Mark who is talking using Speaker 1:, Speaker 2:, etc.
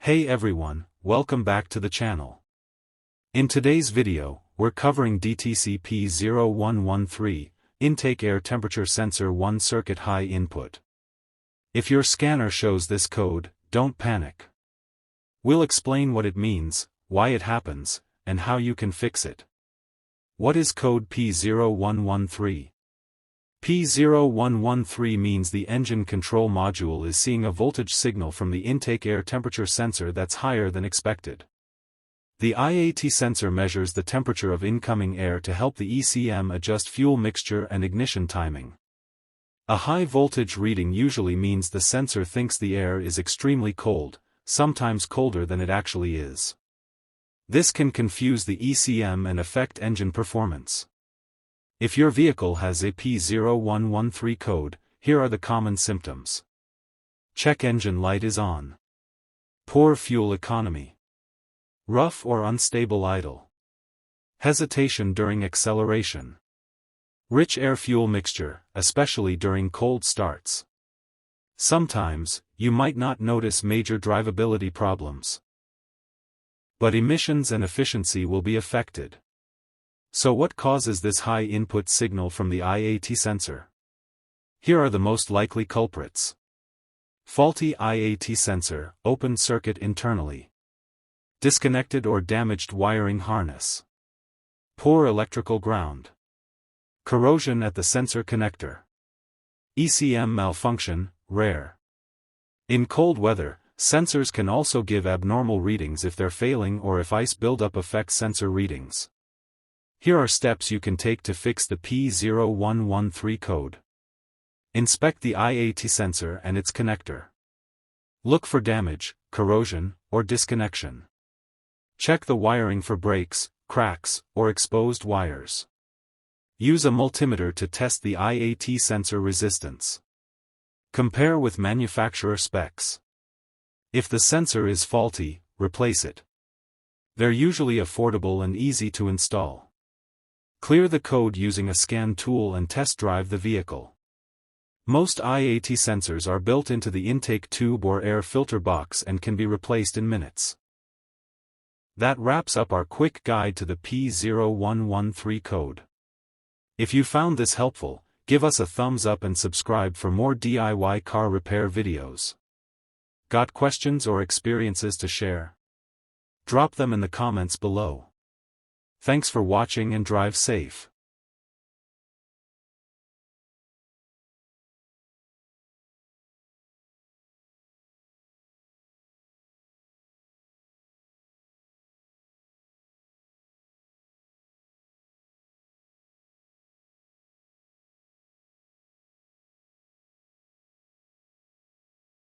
Speaker 1: Hey everyone, welcome back to the channel. In today's video, we're covering DTC P0113, Intake Air Temperature Sensor 1 Circuit High Input. If your scanner shows this code, don't panic. We'll explain what it means, why it happens, and how you can fix it. What is code P0113? P0113 means the engine control module is seeing a voltage signal from the intake air temperature sensor that's higher than expected. The IAT sensor measures the temperature of incoming air to help the ECM adjust fuel mixture and ignition timing. A high voltage reading usually means the sensor thinks the air is extremely cold, sometimes colder than it actually is. This can confuse the ECM and affect engine performance. If your vehicle has a P0113 code, here are the common symptoms. Check engine light is on. Poor fuel economy. Rough or unstable idle. Hesitation during acceleration. Rich air-fuel mixture, especially during cold starts. Sometimes, you might not notice major drivability problems, but emissions and efficiency will be affected. So what causes this high input signal from the IAT sensor? Here are the most likely culprits. Faulty IAT sensor, open circuit internally. Disconnected or damaged wiring harness. Poor electrical ground. Corrosion at the sensor connector. ECM malfunction, rare. In cold weather, sensors can also give abnormal readings if they're failing or if ice buildup affects sensor readings. Here are steps you can take to fix the P0113 code. Inspect the IAT sensor and its connector. Look for damage, corrosion, or disconnection. Check the wiring for breaks, cracks, or exposed wires. Use a multimeter to test the IAT sensor resistance. Compare with manufacturer specs. If the sensor is faulty, replace it. They're usually affordable and easy to install. Clear the code using a scan tool and test drive the vehicle. Most IAT sensors are built into the intake tube or air filter box and can be replaced in minutes. That wraps up our quick guide to the P0113 code. If you found this helpful, give us a thumbs up and subscribe for more DIY car repair videos. Got questions or experiences to share? Drop them in the comments below. Thanks for watching and drive safe.